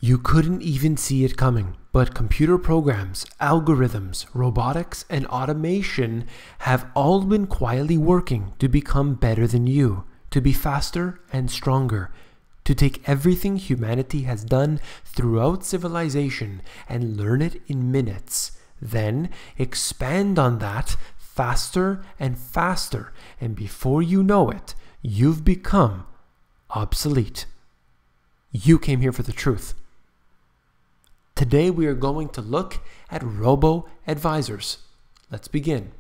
You couldn't even see it coming, but computer programs, algorithms, robotics, and automation have all been quietly working to become better than you, to be faster and stronger, to take everything humanity has done throughout civilization and learn it in minutes, then expand on that faster and faster, and before you know it, you've become obsolete. You came here for the truth. Today we are going to look at robo-advisors. Let's begin.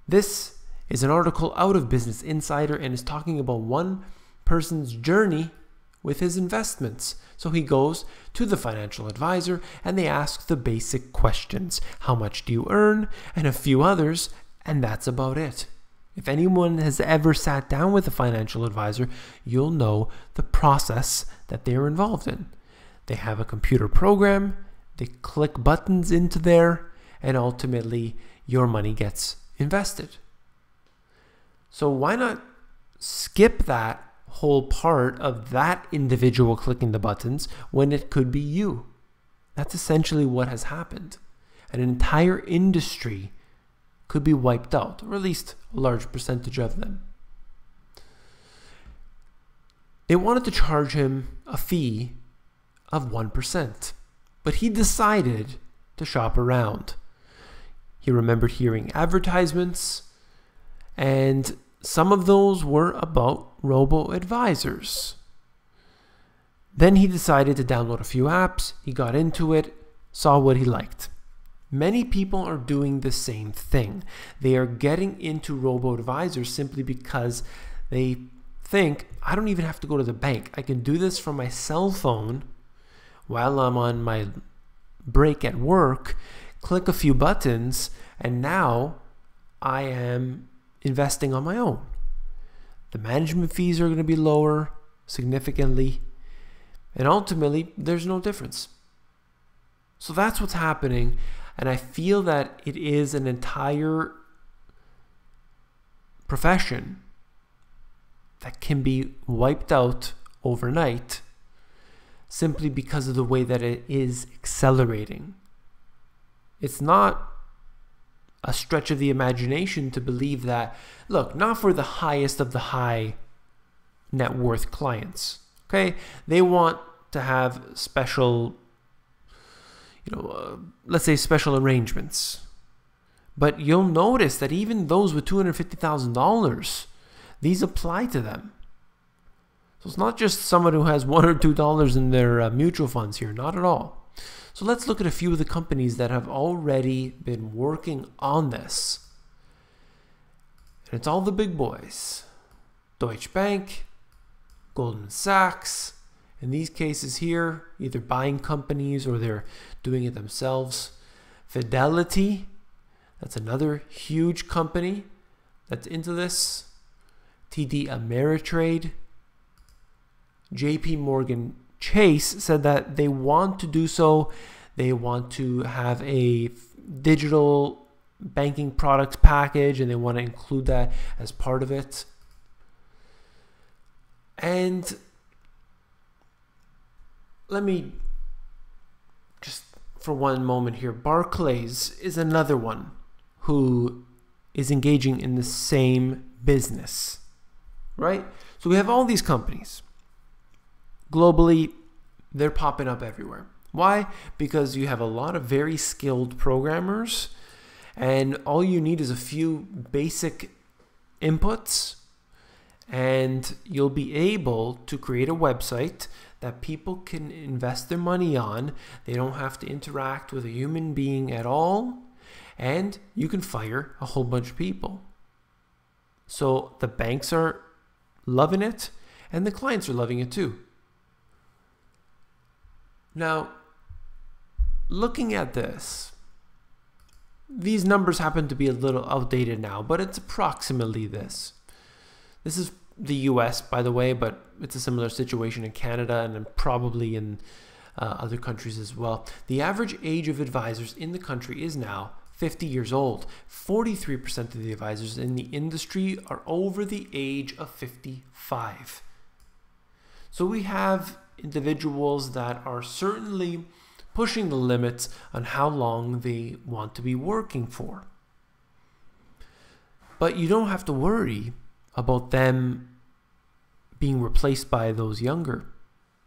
This is an article out of Business Insider and is talking about one person's journey with his investments. So he goes to the financial advisor and they ask the basic questions. How much do you earn? And a few others, and that's about it. If anyone has ever sat down with a financial advisor, you'll know the process that they're involved in. They have a computer program, they click buttons into there, and ultimately your money gets invested. So why not skip that whole part of that individual clicking the buttons when it could be you? That's essentially what has happened. An entire industry could be wiped out, or at least a large percentage of them. They wanted to charge him a fee of 1%, but he decided to shop around. He remembered hearing advertisements, and some of those were about robo-advisors. Then he decided to download a few apps. He got into it, saw what he liked. Many people are doing the same thing. They are getting into robo-advisors simply because they think, I don't even have to go to the bank. I can do this from my cell phone while I'm on my break at work, click a few buttons, and now I am investing on my own. The management fees are going to be lower significantly, and ultimately there's no difference. So that's what's happening, and I feel that it is an entire profession that can be wiped out overnight simply because of the way that it is accelerating. It's not a stretch of the imagination to believe that, look, not for the highest of the high net worth clients, okay? They want to have special, let's say special arrangements. But you'll notice that even those with $250,000, these apply to them. So it's not just someone who has $1 or $2 in their mutual funds here, not at all. So let's look at a few of the companies that have already been working on this. And it's all the big boys. Deutsche Bank, Goldman Sachs. In these cases here, either buying companies or they're doing it themselves. Fidelity, that's another huge company that's into this. TD Ameritrade. JP Morgan Chase said that they want to do so. They want to have a digital banking products package and they want to include that as part of it. And let me just for one moment here, Barclays is another one who is engaging in the same business, right? So we have all these companies. Globally, they're popping up everywhere. Why? Because you have a lot of very skilled programmers and all you need is a few basic inputs and you'll be able to create a website that people can invest their money on. They don't have to interact with a human being at all, and you can fire a whole bunch of people. So the banks are loving it and the clients are loving it too. Now, looking at this, these numbers happen to be a little outdated now, but it's approximately this. This is the US, by the way, but it's a similar situation in Canada and probably in other countries as well. The average age of advisors in the country is now 50 years old. 43% of the advisors in the industry are over the age of 55. So we have individuals that are certainly pushing the limits on how long they want to be working for. But you don't have to worry about them being replaced by those younger,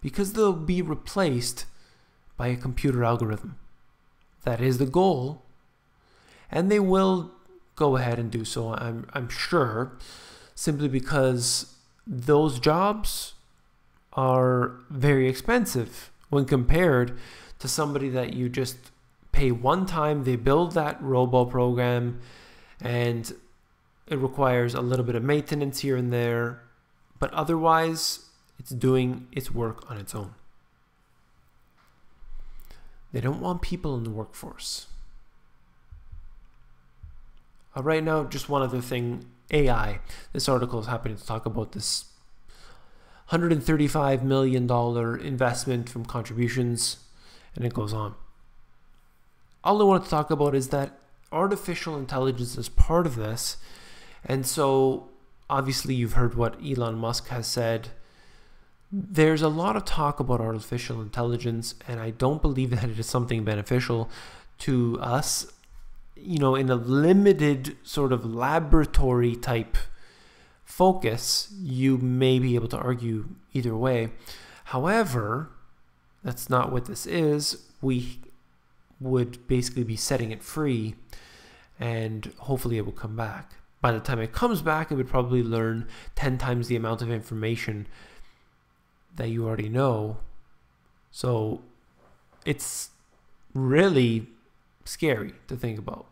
because they'll be replaced by a computer algorithm. That is the goal, and they will go ahead and do so, I'm sure, simply because those jobs are very expensive when compared to somebody that you just pay one time. They build that robo program, and it requires a little bit of maintenance here and there, but otherwise it's doing its work on its own. They don't want people in the workforce. Right now, just one other thing, AI. This article is happening to talk about this $135 million investment from contributions, and it goes on. All I want to talk about is that artificial intelligence is part of this, and so obviously you've heard what Elon Musk has said. There's a lot of talk about artificial intelligence, and I don't believe that it is something beneficial to us. You know, in a limited sort of laboratory type focus, you may be able to argue either way. However, that's not what this is. We would basically be setting it free, and hopefully it will come back. By the time it comes back, it would probably learn 10 times the amount of information that you already know. So it's really scary to think about.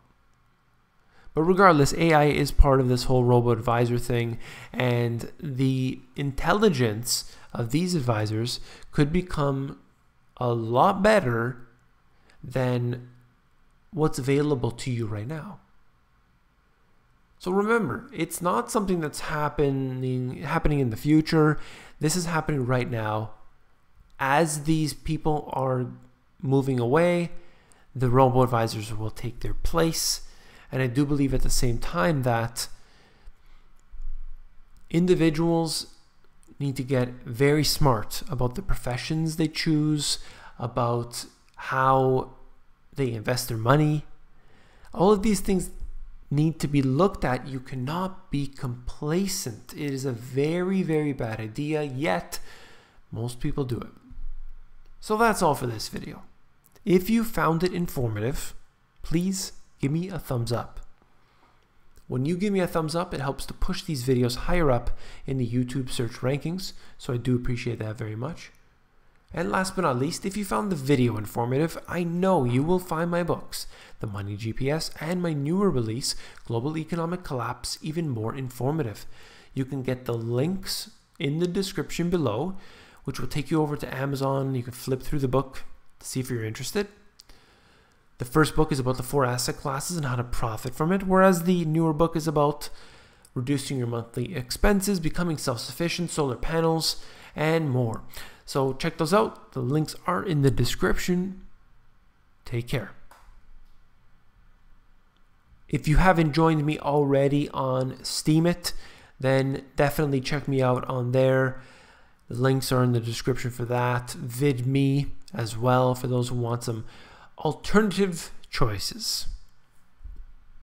But regardless, AI is part of this whole robo-advisor thing, and the intelligence of these advisors could become a lot better than what's available to you right now. So remember, it's not something that's happening in the future. This is happening right now. As these people are moving away, the robo-advisors will take their place. And I do believe at the same time that individuals need to get very smart about the professions they choose, about how they invest their money. All of these things need to be looked at. You cannot be complacent. It is a very, very bad idea, yet most people do it. So that's all for this video. If you found it informative, please give me a thumbs up. When you give me a thumbs up, it helps to push these videos higher up in the YouTube search rankings, so I do appreciate that very much. And last but not least, if you found the video informative, I know you will find my books, The Money GPS and my newer release, Global Economic Collapse, even more informative. You can get the links in the description below, which will take you over to Amazon. You can flip through the book to see if you're interested. The first book is about the 4 asset classes and how to profit from it, whereas the newer book is about reducing your monthly expenses, becoming self-sufficient, solar panels, and more. So check those out. The links are in the description. Take care. If you haven't joined me already on Steemit, then definitely check me out on there. The links are in the description for that. VidMe as well for those who want some alternative choices.